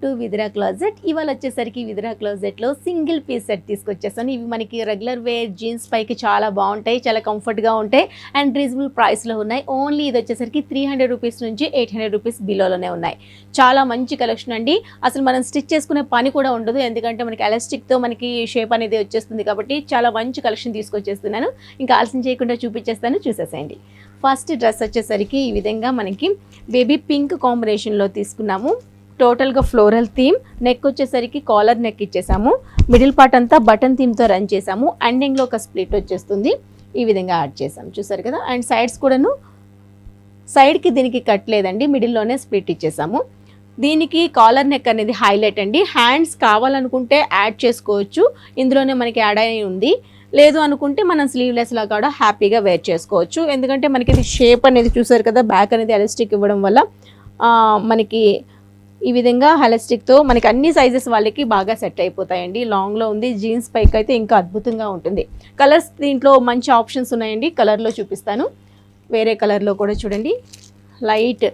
To విద్రా closet. ఇవాళ వచ్చేసరికి విద్రా క్లాజెట్లో single piece set తీసుకొచ్చేసాను. ఇవి మనకి రెగ్యులర్ వేర్ జీన్స్ పైకి చాలా బాగుంటాయి, చాలా కంఫర్ట్గా ఉంటాయి అండ్ రీజనబుల్ ప్రైస్లో ఉన్నాయి. ఓన్లీ ఇది వచ్చేసరికి 300 రూపీస్ నుంచి 800 రూపీస్ బిలోలోనే ఉన్నాయి. చాలా మంచి కలెక్షన్ అండి. అసలు మనం స్టిచ్ చేసుకునే పని కూడా ఉండదు, ఎందుకంటే మనకి ఎలాస్టిక్తో మనకి షేప్ అనేది వచ్చేస్తుంది కాబట్టి చాలా మంచి కలెక్షన్ తీసుకొచ్చేస్తున్నాను. ఇంకా ఆలస్యం చేయకుండా చూపించేస్తాను, చూసేసేయండి. ఫస్ట్ డ్రెస్ వచ్చేసరికి ఈ విధంగా మనకి బేబీ పింక్ కాంబినేషన్లో తీసుకున్నాము. టోటల్గా ఫ్లోరల్ థీమ్, నెక్ వచ్చేసరికి కాలర్ నెక్ ఇచ్చేసాము. మిడిల్ పార్ట్ అంతా బటన్ థీమ్తో రన్ చేసాము. ఎండింగ్లో ఒక స్ప్లిట్ వచ్చేస్తుంది, ఈ విధంగా యాడ్ చేసాము, చూసారు కదా. అండ్ సైడ్స్ కూడాను సైడ్కి దీనికి కట్ లేదండి, మిడిల్లోనే స్ప్లిట్ ఇచ్చేసాము. దీనికి కాలర్ నెక్ అనేది హైలైట్ అండి. హ్యాండ్స్ కావాలనుకుంటే యాడ్ చేసుకోవచ్చు, ఇందులోనే మనకి యాడ్ అయి ఉంది. లేదు అనుకుంటే మనం స్లీవ్లెస్లా కూడా హ్యాపీగా వేర్ చేసుకోవచ్చు, ఎందుకంటే మనకి ఇది షేప్ అనేది చూసారు కదా. బ్యాక్ అనేది ఎలాస్టిక్ ఇవ్వడం వల్ల మనకి ఈ విధంగా ఎలాస్టిక్తో మనకి అన్ని సైజెస్ వాళ్ళకి బాగా సెట్ అయిపోతాయండి. లాంగ్లో ఉంది, జీన్స్ పైకి అయితే ఇంకా అద్భుతంగా ఉంటుంది. కలర్స్ దీంట్లో మంచి ఆప్షన్స్ ఉన్నాయండి, కలర్లో చూపిస్తాను. వేరే కలర్లో కూడా చూడండి, లైట్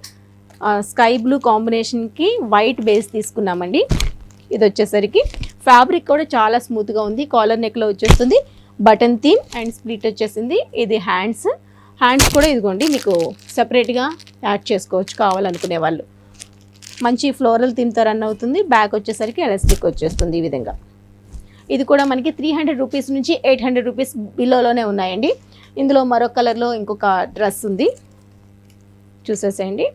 స్కై బ్లూ కాంబినేషన్కి వైట్ బేస్ తీసుకున్నామండి. ఇది వచ్చేసరికి ఫ్యాబ్రిక్ కూడా చాలా స్మూత్గా ఉంది. కాలర్ నెక్లో వచ్చేస్తుంది, బటన్ థీమ్ అండ్ స్ప్లిట్ వచ్చేసింది. ఇది హ్యాండ్స్ కూడా ఇదిగోండి మీకు సపరేట్గా యాడ్ చేసుకోవచ్చు కావాలనుకునే వాళ్ళు. మంచి ఫ్లోరల్ థీమ్తో రన్ అవుతుంది. బ్యాక్ వచ్చేసరికి ఎలాస్టిక్ వచ్చేస్తుంది ఈ విధంగా. ఇది కూడా మనకి 300 రూపీస్ నుంచి 800 రూపీస్ బిలోలోనే ఉన్నాయండి. ఇందులో మరో కలర్లో ఇంకొక డ్రెస్ ఉంది, చూసేసేయండి.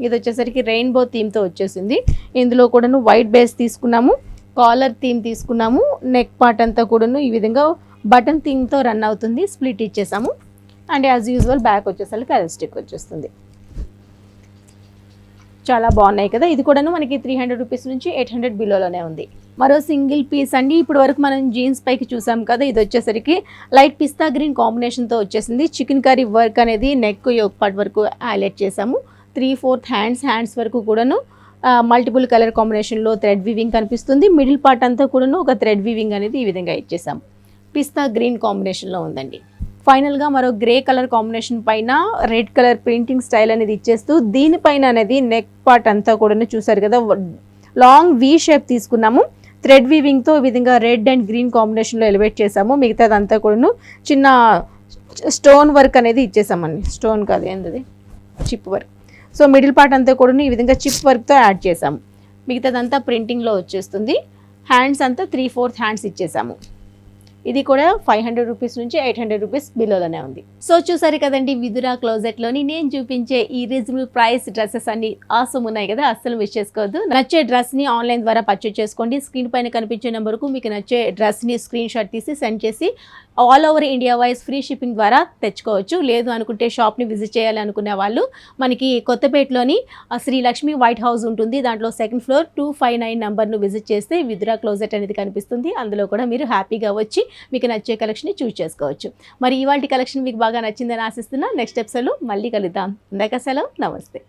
ఇది వచ్చేసరికి రెయిన్బో థీమ్తో వచ్చేసింది. ఇందులో కూడాను వైట్ బేస్ తీసుకున్నాము, కాలర్ థీమ్ తీసుకున్నాము. నెక్ పార్ట్ అంతా కూడాను ఈ విధంగా బటన్ థీమ్తో రన్ అవుతుంది, స్ప్లిట్ ఇచ్చేసాము. అండ్ యాజ్ యూజువల్ బ్యాక్ వచ్చేసరికి ఎలాస్టిక్ వచ్చేస్తుంది. చాలా బాగున్నాయి కదా. ఇది కూడాను మనకి 300 రూపీస్ నుంచి 800 బిలోలోనే ఉంది. మరో సింగిల్ పీస్ అండి. ఇప్పుడు వరకు మనం జీన్స్ పైకి చూసాం కదా, ఇది వచ్చేసరికి లైట్ పిస్తా గ్రీన్ కాంబినేషన్తో వచ్చేసింది. చికెన్ కర్రీ వర్క్ అనేది నెక్ యోక్ పార్ట్ వరకు హైలైట్ చేసాము. 3/4 హ్యాండ్స్ వరకు కూడాను మల్టిపుల్ కలర్ కాంబినేషన్లో థ్రెడ్ వీవింగ్ కనిపిస్తుంది. మిడిల్ పార్ట్ అంతా కూడాను ఒక థ్రెడ్ వీవింగ్ అనేది ఈ విధంగా ఇచ్చేసాము. పిస్తా గ్రీన్ కాంబినేషన్లో ఉందండి. ఫైనల్గా మరో గ్రే కలర్ కాంబినేషన్ పైన రెడ్ కలర్ ప్రింటింగ్ స్టైల్ అనేది ఇచ్చేస్తూ దీనిపైన అనేది నెక్ పార్ట్ అంతా కూడా చూసారు కదా, లాంగ్ వీ షేప్ తీసుకున్నాము. థ్రెడ్ వీవింగ్తో ఈ విధంగా రెడ్ అండ్ గ్రీన్ కాంబినేషన్లో ఎలివేట్ చేసాము. మిగతాదంతా కూడాను చిన్న స్టోన్ వర్క్ అనేది ఇచ్చేసామండి. స్టోన్ కాదు, ఏంటది, chip work. So middle part అంతా కూడా ఈ విధంగా చిప్ వర్క్తో యాడ్ చేసాము. మిగతాదంతా ప్రింటింగ్లో వచ్చేస్తుంది. హ్యాండ్స్ అంతా 3/4 హ్యాండ్స్ ఇచ్చేసాము. ఇది కూడా 500 రూపీస్ నుంచి 800 రూపీస్ బిలోలోనే ఉంది. సో చూసారు కదండి, విదురా క్లోజెట్లోని నేను చూపించే ఈ రీజనబుల్ ప్రైస్ డ్రెస్సెస్ అన్ని ఆసమ్ ఉన్నాయి కదా, అస్సలు మిస్ చేసుకోవద్దు. నచ్చే డ్రెస్ని ఆన్లైన్ ద్వారా పర్చేజ్ చేసుకోండి. స్క్రీన్ పైన కనిపించే నెంబర్కు మీకు నచ్చే డ్రెస్ని స్క్రీన్ షాట్ తీసి సెండ్ చేసి all over India wise free shipping ద్వారా తెచ్చుకోవచ్చు. లేదు అనుకుంటే షాప్ని విజిట్ చేయాలి అనుకునే వాళ్ళు మనకి కొత్తపేటలోని శ్రీ లక్ష్మి వైట్ హౌస్ ఉంటుంది. దాంట్లో సెకండ్ ఫ్లోర్ 259 నెంబర్ను విజిట్ చేస్తే విదురా క్లోజెట్ అనేది కనిపిస్తుంది. అందులో కూడా మీరు హ్యాపీగా వచ్చి మీకు నచ్చే కలెక్షన్ని చూస్ చేసుకోవచ్చు. మరి ఇవాళ కలెక్షన్ మీకు బాగా నచ్చిందని ఆశిస్తున్నా. నెక్స్ట్ ఎపిసోడ్లో మళ్ళీ కలుద్దాం. ఇందాక సెలవు, నమస్తే.